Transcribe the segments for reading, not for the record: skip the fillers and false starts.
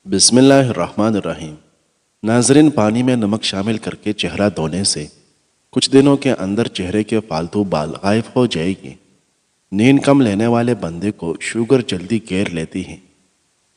بسم اللہ الرحمن الرحیم۔ ناظرین، پانی میں نمک شامل کر کے چہرہ دھونے سے کچھ دنوں کے اندر چہرے کے فالتو بال غائب ہو جائے گی۔ نیند کم لینے والے بندے کو شوگر جلدی گھیر لیتی ہے۔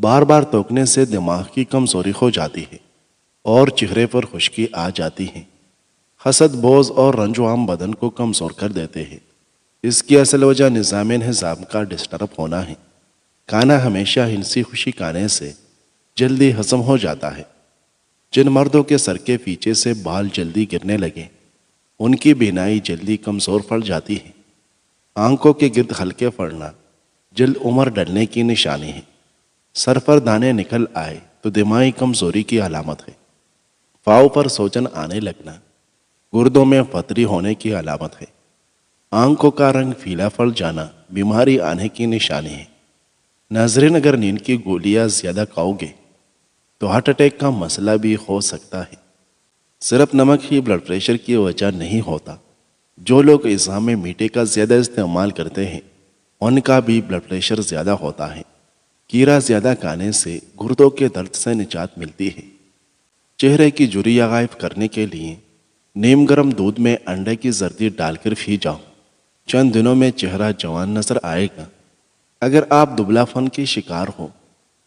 بار بار توکنے سے دماغ کی کمزوری ہو جاتی ہے اور چہرے پر خشکی آ جاتی ہے۔ حسد، بغض اور رنج و غم بدن کو کمزور کر دیتے ہیں۔ اس کی اصل وجہ نظام انہضام کا ڈسٹرب ہونا ہے۔ کھانا ہمیشہ ہنسی خوشی کھانے سے جلدی ہضم ہو جاتا ہے۔ جن مردوں کے سر کے پیچھے سے بال جلدی گرنے لگے ان کی بینائی جلدی کمزور پڑ جاتی ہے۔ آنکھوں کے گرد ہلکے پڑنا جلد عمر ڈلنے کی نشانی ہے۔ سر پر دانے نکل آئے تو دماغی کمزوری کی علامت ہے۔ پاؤں پر سوجن آنے لگنا گردوں میں پتھری ہونے کی علامت ہے۔ آنکھوں کا رنگ پیلا پڑ جانا بیماری آنے کی نشانی ہے۔ ناظرین، اگر نیند کی گولیاں زیادہ کھاؤ گے تو ہارٹ اٹیک کا مسئلہ بھی ہو سکتا ہے۔ صرف نمک ہی بلڈ پریشر کی وجہ نہیں ہوتا۔ جو لوگ غذا میں میٹھے کا زیادہ استعمال کرتے ہیں ان کا بھی بلڈ پریشر زیادہ ہوتا ہے۔ کیڑا زیادہ کھانے سے گردوں کے درد سے نجات ملتی ہے۔ چہرے کی جھریاں غائب کرنے کے لیے نیم گرم دودھ میں انڈے کی زردی ڈال کر پی جاؤ۔ چند دنوں میں چہرہ جوان نظر آئے گا۔ اگر آپ دبلا پن کی شکار ہو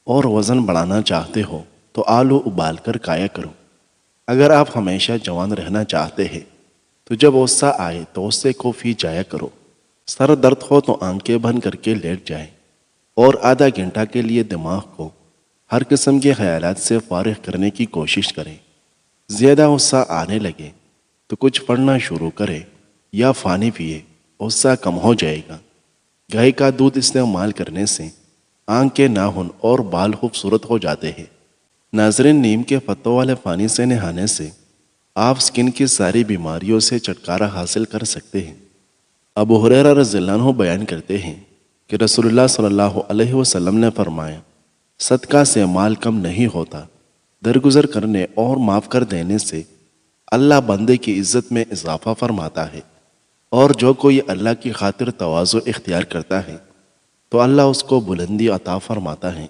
اور وزن بڑھانا چاہتے ہو تو آلو ابال کر کھایا کرو۔ اگر آپ ہمیشہ جوان رہنا چاہتے ہیں تو جب غصہ آئے تو غصے کو پی جایا کرو۔ سر درد ہو تو آنکھیں بند کر کے لیٹ جائیں اور آدھا گھنٹہ کے لیے دماغ کو ہر قسم کے خیالات سے فارغ کرنے کی کوشش کریں۔ زیادہ غصہ آنے لگے تو کچھ پڑھنا شروع کریں یا پانی پیے، غصہ کم ہو جائے گا۔ گائے کا دودھ استعمال کرنے سے آنکھ کے ناخن اور بال خوبصورت ہو جاتے ہیں۔ ناظرین، نیم کے پتوں والے پانی سے نہانے سے آپ سکن کی ساری بیماریوں سے چھٹکارا حاصل کر سکتے ہیں۔ ابو ہریرہ رضی اللہ عنہ بیان کرتے ہیں کہ رسول اللہ صلی اللہ علیہ وسلم نے فرمایا، صدقہ سے مال کم نہیں ہوتا۔ درگزر کرنے اور معاف کر دینے سے اللہ بندے کی عزت میں اضافہ فرماتا ہے، اور جو کوئی اللہ کی خاطر تواضع اختیار کرتا ہے تو اللہ اس کو بلندی عطا فرماتا ہے۔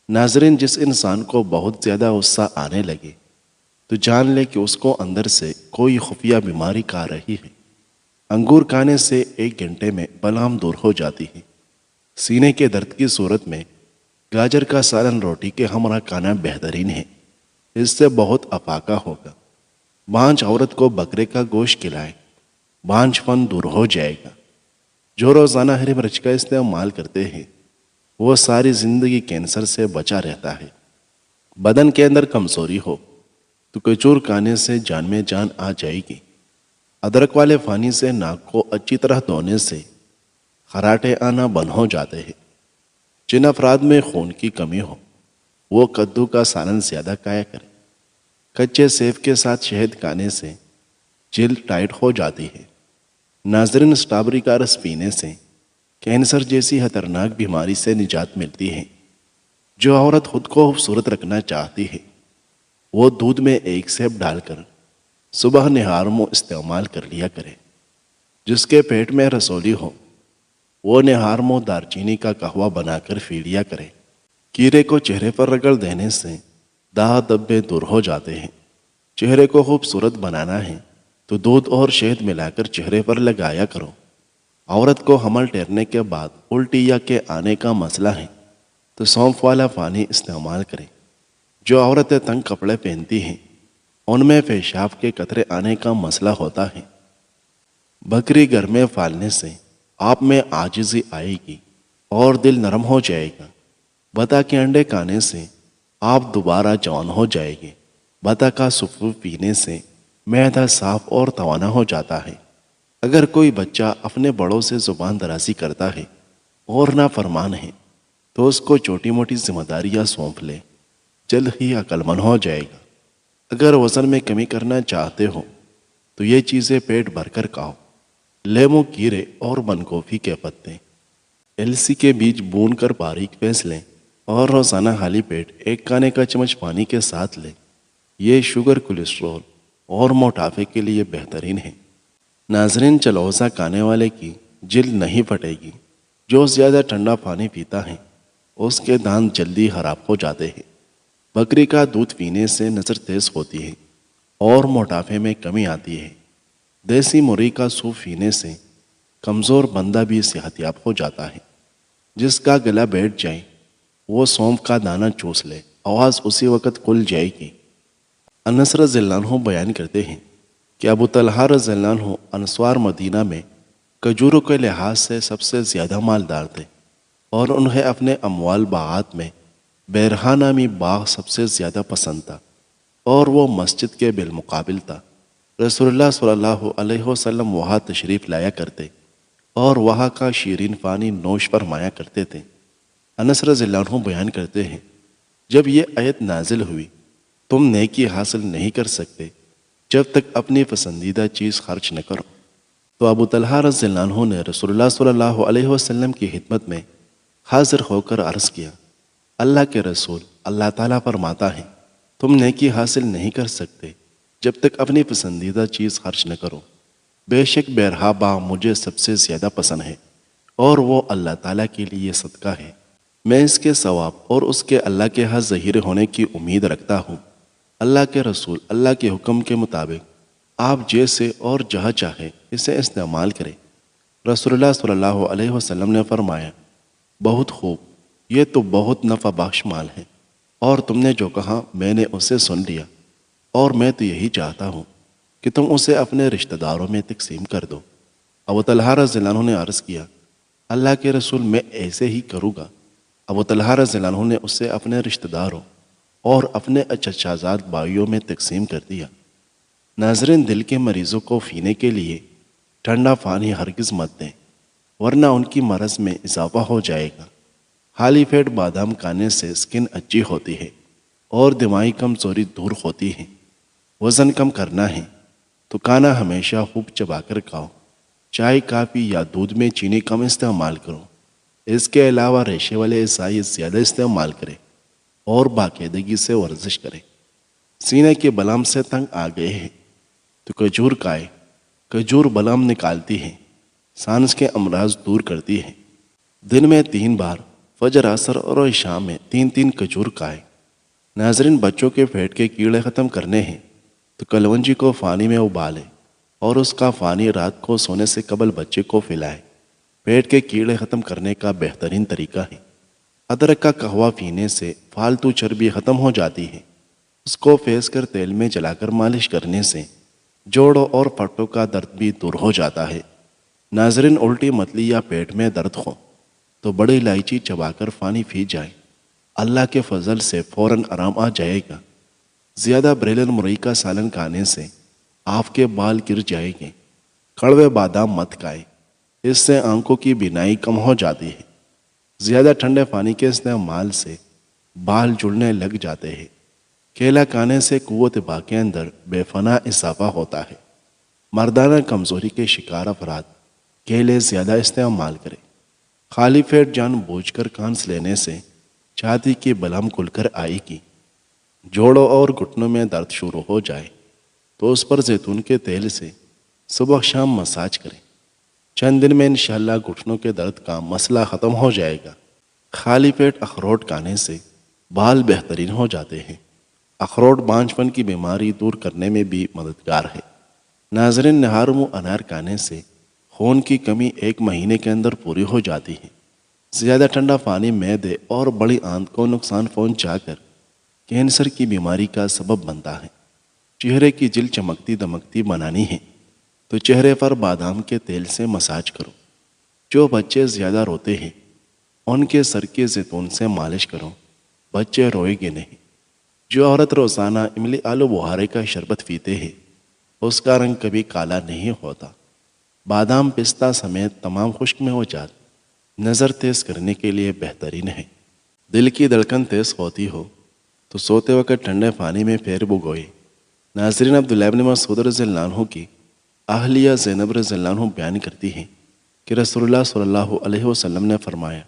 ناظرین، جس انسان کو بہت زیادہ غصہ آنے لگے تو جان لے کہ اس کو اندر سے کوئی خفیہ بیماری کھا رہی ہے۔ انگور کھانے سے 1 گھنٹے میں بلغم دور ہو جاتی ہے۔ سینے کے درد کی صورت میں گاجر کا سالن روٹی کے ہمراہ کھانا بہترین ہے، اس سے بہت افاقہ ہوگا۔ بانجھ عورت کو بکرے کا گوشت کھلائے، بانجھ پن دور ہو جائے گا۔ جو روزانہ ہری مرچ کا استعمال کرتے ہیں وہ ساری زندگی کینسر سے بچا رہتا ہے۔ بدن کے اندر کمزوری ہو تو کچور کھانے سے جان میں جان آ جائے گی۔ ادرک والے پانی سے ناک کو اچھی طرح دھونے سے خراٹے آنا بند ہو جاتے ہیں۔ جن افراد میں خون کی کمی ہو وہ کدو کا سالن زیادہ کھایا کریں۔ کچے سیب کے ساتھ شہد کھانے سے جلد ٹائٹ ہو جاتی ہے۔ ناظرین، اسٹرابری کا رس پینے سے کینسر جیسی خطرناک بیماری سے نجات ملتی ہے۔ جو عورت خود کو خوبصورت رکھنا چاہتی ہے وہ دودھ میں 1 سیب ڈال کر صبح نہار منہ استعمال کر لیا کرے۔ جس کے پیٹ میں رسولی ہو وہ نہار منہ دارچینی کا قہوہ بنا کر پی لیا کرے۔ کیڑے کو چہرے پر رگڑ دینے سے داغ دبے دور ہو جاتے ہیں۔ چہرے کو خوبصورت بنانا ہے تو دودھ اور شہد ملا کر چہرے پر لگایا کرو۔ عورت کو حمل ٹھہرنے کے بعد الٹی یا کے آنے کا مسئلہ ہے تو سونف والا پانی استعمال کریں۔ جو عورتیں تنگ کپڑے پہنتی ہیں ان میں پیشاب کے قطرے آنے کا مسئلہ ہوتا ہے۔ بکری گھر میں پالنے سے آپ میں عاجزی آئے گی اور دل نرم ہو جائے گا۔ بطخ کے انڈے کھانے سے آپ دوبارہ جوان ہو جائے گے۔ بطخ کا سفو پینے سے معدہ صاف اور توانا ہو جاتا ہے۔ اگر کوئی بچہ اپنے بڑوں سے زبان درازی کرتا ہے اور نافرمان ہے تو اس کو چھوٹی موٹی ذمہ داریاں سونپ لے، جلد ہی عقل مند ہو جائے گا۔ اگر وزن میں کمی کرنا چاہتے ہو تو یہ چیزیں پیٹ بھر کر کھاؤ: لیموں، کھیرے اور بند گوبھی کے پتے۔ السی کے بیج بھون کر باریک پیس لیں اور روزانہ خالی پیٹ 1 کھانے کا چمچ پانی کے ساتھ لیں۔ یہ شوگر، کولیسٹرول اور موٹاپے کے لیے بہترین ہے۔ ناظرین، چلوزہ کھانے والے کی جلد نہیں پھٹے گی۔ جو زیادہ ٹھنڈا پانی پیتا ہے اس کے دانت جلدی خراب ہو جاتے ہیں۔ بکری کا دودھ پینے سے نظر تیز ہوتی ہے اور موٹاپے میں کمی آتی ہے۔ دیسی مرغی کا سوپ پینے سے کمزور بندہ بھی صحت یاب ہو جاتا ہے۔ جس کا گلا بیٹھ جائے وہ سونف کا دانہ چوس لے، آواز اسی وقت کھل جائے گی۔ انس رضی اللہ عنہ بیان کرتے ہیں کہ ابو طلحہ رضی اللہ عنہ انصار مدینہ میں کھجوروں کے لحاظ سے سب سے زیادہ مالدار تھے، اور انہیں اپنے اموال باغات میں بیرہا نامی باغ سب سے زیادہ پسند تھا، اور وہ مسجد کے بالمقابل تھا۔ رسول اللہ صلی اللہ علیہ وسلم وہاں تشریف لایا کرتے اور وہاں کا شیرین پانی نوش فرمایا کرتے تھے۔ انس رضی اللہ عنہ بیان کرتے ہیں جب یہ آیت نازل ہوئی، تم نیکی حاصل نہیں کر سکتے جب تک اپنی پسندیدہ چیز خرچ نہ کرو، تو ابو طلحہ رضی اللہ عنہ نے رسول اللہ صلی اللہ علیہ وسلم کی خدمت میں حاضر ہو کر عرض کیا، اللہ کے رسول، اللہ تعالیٰ فرماتا ہے تم نیکی حاصل نہیں کر سکتے جب تک اپنی پسندیدہ چیز خرچ نہ کرو۔ بے شک بیرہا باغ مجھے سب سے زیادہ پسند ہے، اور وہ اللہ تعالیٰ کے لیے صدقہ ہے۔ میں اس کے ثواب اور اس کے اللہ کے ہاں ظہیر ہونے کی امید رکھتا ہوں۔ اللہ کے رسول اللہ کے حکم کے مطابق آپ جیسے اور جہاں چاہے اسے استعمال کریں۔ رسول اللہ صلی اللہ علیہ وسلم نے فرمایا، بہت خوب، یہ تو بہت نفع بخش مال ہے، اور تم نے جو کہا میں نے اسے سن لیا، اور میں تو یہی چاہتا ہوں کہ تم اسے اپنے رشتہ داروں میں تقسیم کر دو۔ ابو طلحہ رضی اللہ عنہ نے عرض کیا، اللہ کے رسول میں ایسے ہی کروں گا۔ ابو طلحہ رضی اللہ عنہ نے اسے اپنے رشتہ داروں اور اپنے چچازاد بھائیوں میں تقسیم کر دیا۔ ناظرین، دل کے مریضوں کو پینے کے لیے ٹھنڈا پانی ہرگز مت دیں، ورنہ ان کی مرض میں اضافہ ہو جائے گا۔ خالی پیٹ بادام کھانے سے سکن اچھی ہوتی ہے اور دماغی کمزوری دور ہوتی ہے۔ وزن کم کرنا ہے تو کھانا ہمیشہ خوب چبا کر کھاؤ۔ چائے، کافی یا دودھ میں چینی کم استعمال کرو۔ اس کے علاوہ ریشے والے اعضاء زیادہ استعمال کریں اور باقاعدگی سے ورزش کریں۔ سینے کے بلغم سے تنگ آ گئے ہیں تو کھجور کھائے۔ کھجور بلغم نکالتی ہے، سانس کے امراض دور کرتی ہے۔ دن میں 3 بار فجر، عصر اور شام میں 3 کھجور کھائے۔ ناظرین، بچوں کے پیٹ کے کیڑے ختم کرنے ہیں تو کلونجی کو پانی میں ابالیں اور اس کا پانی رات کو سونے سے قبل بچے کو پلائیں۔ پیٹ کے کیڑے ختم کرنے کا بہترین طریقہ ہے۔ ادرک کا قہوہ پینے سے فالتو چربی ختم ہو جاتی ہے۔ اس کو پھینس کر تیل میں جلا کر مالش کرنے سے جوڑوں اور پٹوں کا درد بھی دور ہو جاتا ہے۔ ناظرین، الٹی متلی یا پیٹ میں درد ہو تو بڑی الائچی چبا کر پانی پی جائیں، اللہ کے فضل سے فوراً آرام آ جائے گا۔ زیادہ بریلن مرغی کا سالن کھانے سے آپ کے بال گر جائیں گے۔ کڑوے بادام مت کھائیں، اس سے آنکھوں کی بینائی کم ہو جاتی ہے۔ زیادہ ٹھنڈے پانی کے استعمال سے بال جڑنے لگ جاتے ہیں۔ کیلا کھانے سے قوت باہ کے اندر بے پناہ اضافہ ہوتا ہے۔ مردانہ کمزوری کے شکار افراد کیلے زیادہ استعمال کریں۔ خالی پیٹ جان بوجھ کر کانس لینے سے چھاتی کی بلغم کھل کر آئے گی۔ جوڑوں اور گھٹنوں میں درد شروع ہو جائے تو اس پر زیتون کے تیل سے صبح شام مساج کریں۔ چند دن میں انشاءاللہ گھٹنوں کے درد کا مسئلہ ختم ہو جائے گا۔ خالی پیٹ اخروٹ کھانے سے بال بہترین ہو جاتے ہیں۔ اخروٹ بانجھ پن کی بیماری دور کرنے میں بھی مددگار ہے۔ ناظرین، نہار منہ انار کھانے سے خون کی کمی 1 مہینے کے اندر پوری ہو جاتی ہے۔ زیادہ ٹھنڈا پانی معدے اور بڑی آنت کو نقصان پہنچا کر کینسر کی بیماری کا سبب بنتا ہے۔ چہرے کی جلد چمکتی دمکتی بنانی ہے تو چہرے پر بادام کے تیل سے مساج کرو۔ جو بچے زیادہ روتے ہیں ان کے سر کے زیتون سے مالش کرو، بچے روئیں گے نہیں۔ جو عورت روزانہ املی آلو بخارے کا شربت پیتے ہیں اس کا رنگ کبھی کالا نہیں ہوتا۔ بادام، پستہ سمیت تمام خشک میوجات نظر تیز کرنے کے لیے بہترین ہے۔ دل کی دھڑکن تیز ہوتی ہو تو سوتے وقت ٹھنڈے پانی میں پیر بھگوئے۔ ناظرین، عبداللہ بن مسعود رضی اللہ عنہ کی اہلیہ زینب رضی اللہ عنہ بیان کرتی ہیں کہ رسول اللہ صلی اللہ علیہ وسلم نے فرمایا،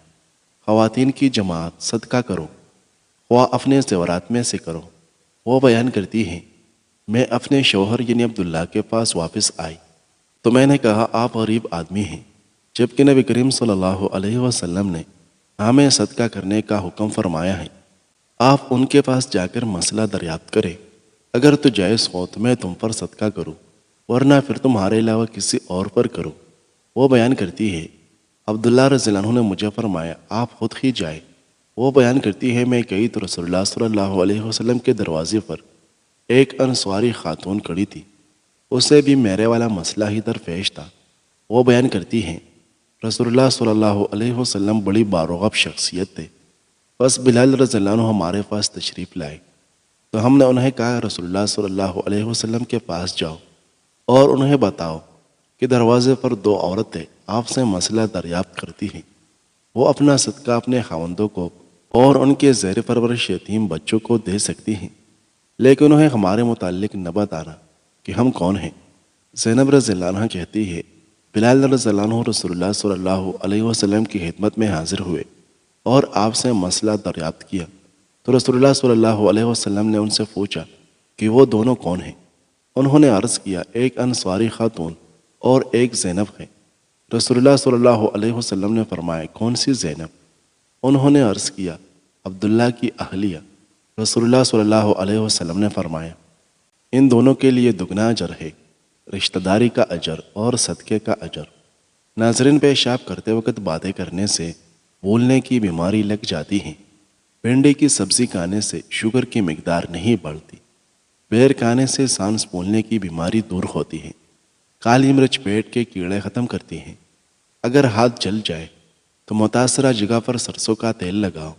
خواتین کی جماعت صدقہ کرو، خواہ اپنے زیورات میں سے کرو۔ وہ بیان کرتی ہیں، میں اپنے شوہر یعنی عبداللہ کے پاس واپس آئی تو میں نے کہا آپ غریب آدمی ہیں، جبکہ نبی کریم صلی اللہ علیہ وسلم نے ہمیں صدقہ کرنے کا حکم فرمایا ہے۔ آپ ان کے پاس جا کر مسئلہ دریافت کریں، اگر تو جائز ہو تو میں تم پر صدقہ کروں، ورنہ پھر تمہارے علاوہ کسی اور پر کروں۔ وہ بیان کرتی ہے، عبداللہ رضی اللہ عنہ نے مجھے فرمایا آپ خود ہی جائے۔ وہ بیان کرتی ہے، میں گئی تو رسول اللہ صلی اللہ علیہ وسلم کے دروازے پر ایک انصاری خاتون کھڑی تھی، اسے بھی میرے والا مسئلہ ہی درپیش تھا۔ وہ بیان کرتی ہیں، رسول اللہ صلی اللہ علیہ وسلم بڑی باروغب شخصیت تھے، بس بلال رضی اللہ عنہ ہمارے پاس تشریف لائے تو ہم نے انہیں کہا رسول اللہ صلی اللہ علیہ وسلم کے پاس جاؤ اور انہیں بتاؤ کہ دروازے پر دو عورتیں آپ سے مسئلہ دریافت کرتی ہیں، وہ اپنا صدقہ اپنے خاوندوں کو اور ان کے زیر پرورش یتیم بچوں کو دے سکتی ہیں، لیکن انہیں ہمارے متعلق نہ بتانا کہ ہم کون ہیں۔ زینب رضی اللہ عنہ کہتی ہے، بلال رضی اللہ عنہ رسول اللہ صلی اللہ علیہ وسلم کی خدمت میں حاضر ہوئے اور آپ سے مسئلہ دریافت کیا تو رسول اللہ صلی اللہ علیہ وسلم نے ان سے پوچھا کہ وہ دونوں کون ہیں؟ انہوں نے عرض کیا، ایک انصاری خاتون اور ایک زینب ہے۔ رسول اللہ صلی اللہ علیہ وسلم نے فرمایا، کون سی زینب؟ انہوں نے عرض کیا، عبداللہ کی اہلیہ۔ رسول اللہ صلی اللہ علیہ وسلم نے فرمایا، ان دونوں کے لیے دگنا اجر ہے، رشتہ داری کا اجر اور صدقے کا اجر۔ ناظرین، پیشاب کرتے وقت باتیں کرنے سے بھولنے کی بیماری لگ جاتی ہے۔ بھنڈی کی سبزی کھانے سے شوگر کی مقدار نہیں بڑھتی۔ بیر کھانے سے سانس پھولنے کی بیماری دور ہوتی ہے۔ کالی مرچ پیٹ کے کیڑے ختم کرتی ہیں۔ اگر ہاتھ جل جائے تو متاثرہ جگہ پر سرسوں کا تیل لگاؤ،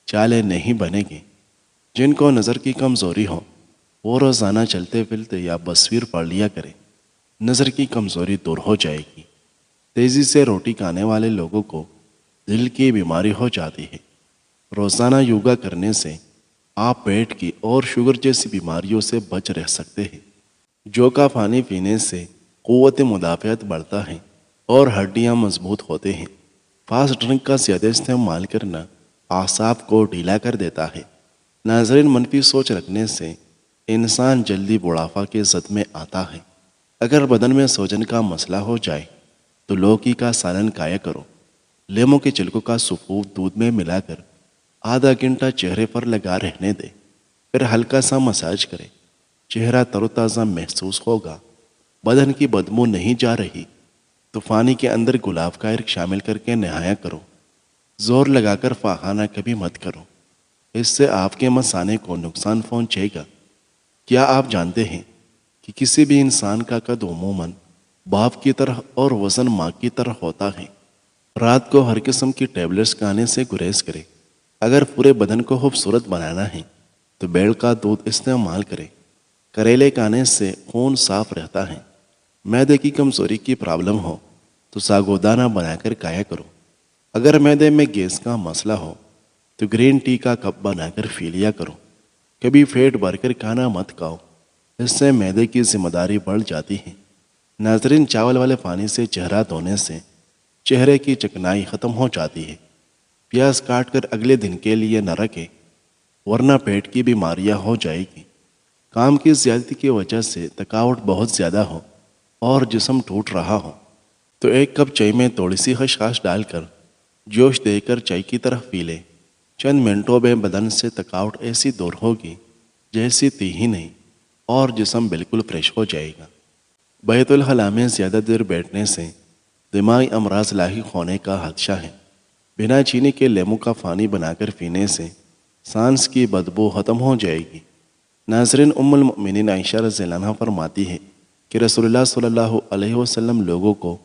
چالیں نہیں بنے گی۔ جن کو نظر کی کمزوری ہو وہ روزانہ چلتے پھرتے یا تصویر پڑھ لیا کریں، نظر کی کمزوری دور ہو جائے گی۔ تیزی سے روٹی کھانے والے لوگوں کو دل کی بیماری ہو جاتی ہے۔ روزانہ یوگا کرنے سے آپ پیٹ کی اور شوگر جیسی بیماریوں سے بچ رہ سکتے ہیں۔ جو کا پانی پینے سے قوت مدافعت بڑھتا ہے اور ہڈیاں مضبوط ہوتے ہیں۔ فاسٹ ڈرنک کا زیادہ استعمال کرنا اعصاب کو ڈھیلا کر دیتا ہے۔ ناظرین، منفی سوچ رکھنے سے انسان جلدی بڑھاپا کے زد میں آتا ہے۔ اگر بدن میں سوجن کا مسئلہ ہو جائے تو لوکی کا سالن کھایا کرو۔ لیموں کے چھلکوں کا سفوف دودھ میں ملا کر آدھا گھنٹہ چہرے پر لگا رہنے دے، پھر ہلکا سا مساج کرے، چہرہ تر و تازہ محسوس ہوگا۔ بدن کی بدبو نہیں جا رہی تو پانی کے اندر گلاب کا عرق شامل کر کے نہایا کرو۔ زور لگا کر پاخانہ کبھی مت کرو، اس سے آپ کے مثانے کو نقصان پہنچے گا۔ کیا آپ جانتے ہیں کہ کسی بھی انسان کا قد عموماً باپ کی طرح اور وزن ماں کی طرح ہوتا ہے؟ رات کو ہر قسم کی ٹیبلٹس کھانے سے گریز کرے۔ اگر پورے بدن کو خوبصورت بنانا ہے تو بیل کا دودھ استعمال کرے۔ کریلے کھانے سے خون صاف رہتا ہے۔ معدے کی کمزوری کی پرابلم ہو تو ساگودانہ بنا کر کھایا کرو۔ اگر معدے میں گیس کا مسئلہ ہو تو گرین ٹی کا کپ بنا کر پی لیا کرو۔ کبھی پیٹ بھر کر کھانا مت کھاؤ، اس سے معدے کی ذمہ داری بڑھ جاتی ہے۔ ناظرین، چاول والے پانی سے چہرہ دھونے سے چہرے کی چکنائی ختم ہو جاتی ہے۔ پیاز کاٹ کر اگلے دن کے لیے نہ رکھیں، ورنہ پیٹ کی بیماریاں ہو جائے گی۔ کام کی زیادتی کی وجہ سے تھکاوٹ بہت زیادہ ہو اور جسم ٹوٹ رہا ہو تو ایک کپ چائے میں تھوڑی سی خشخاش ڈال کر جوش دے کر چائے کی طرف پی لیں۔ چند منٹوں میں بدن سے تھکاوٹ ایسی دور ہوگی جیسی تھی ہی نہیں، اور جسم بالکل فریش ہو جائے گا۔ بیت الخلاء میں زیادہ دیر بیٹھنے سے دماغی امراض لاحق ہونے کا خدشہ ہے۔ بنا چینی کے لیموں کا پانی بنا کر پینے سے سانس کی بدبو ختم ہو جائے گی۔ ناظرین، ام المؤمنین عائشہ رضی اللہ عنہا فرماتی ہے کہ رسول اللہ صلی اللہ علیہ وسلم لوگوں کو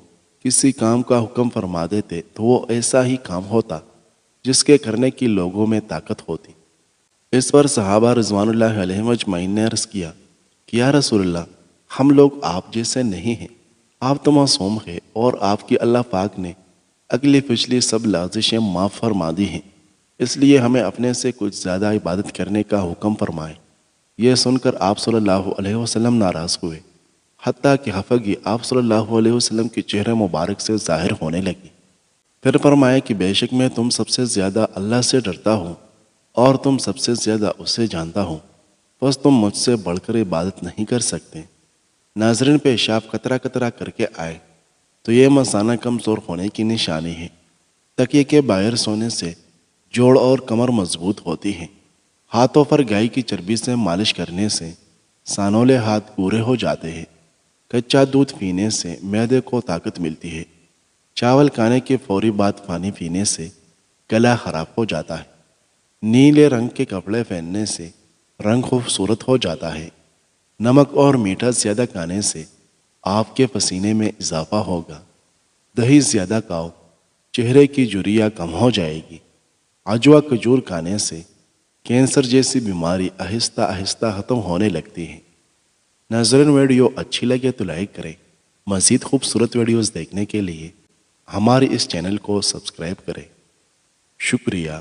کسی کام کا حکم فرما دیتے تو وہ ایسا ہی کام ہوتا جس کے کرنے کی لوگوں میں طاقت ہوتی۔ اس پر صحابہ رضوان اللہ علیہم اجمعین نے عرض کیا کہ یا رسول اللہ، ہم لوگ آپ جیسے نہیں ہیں، آپ تو معصوم ہیں اور آپ کی اللہ پاک نے اگلی پچھلی سب لغزشیں معاف فرما دی ہیں، اس لیے ہمیں اپنے سے کچھ زیادہ عبادت کرنے کا حکم فرمائیں۔ یہ سن کر آپ صلی اللہ علیہ وسلم ناراض ہوئے، حتیٰ کہ خفگی آپ صلی اللہ علیہ وسلم کے چہرے مبارک سے ظاہر ہونے لگی۔ پھر فرمایا کہ بے شک میں تم سب سے زیادہ اللہ سے ڈرتا ہوں اور تم سب سے زیادہ اسے جانتا ہوں، بس تم مجھ سے بڑھ کر عبادت نہیں کر سکتے۔ ناظرین، پیشاب قطرہ قطرہ کر کے آئے تو یہ مثانہ کمزور ہونے کی نشانی ہے۔ تکیے کے باہر سونے سے جوڑ اور کمر مضبوط ہوتی ہیں۔ ہاتھوں پر گائے کی چربی سے مالش کرنے سے سانولے ہاتھ پورے ہو جاتے ہیں۔ کچا دودھ پینے سے معدے کو طاقت ملتی ہے۔ چاول کھانے کے فوری بعد پانی پینے سے گلا خراب ہو جاتا ہے۔ نیلے رنگ کے کپڑے پہننے سے رنگ خوبصورت ہو جاتا ہے۔ نمک اور میٹھا زیادہ کھانے سے آپ کے پسینے میں اضافہ ہوگا۔ دہی زیادہ کھاؤ، چہرے کی جھریاں کم ہو جائے گی۔ عجوا کھجور کھانے سے کینسر جیسی بیماری آہستہ آہستہ ختم ہونے لگتی ہے۔ ناظرین، ویڈیو اچھی لگے تو لائک کریں۔ مزید خوبصورت ویڈیوز دیکھنے کے لیے ہمارے اس چینل کو سبسکرائب کریں۔ شکریہ۔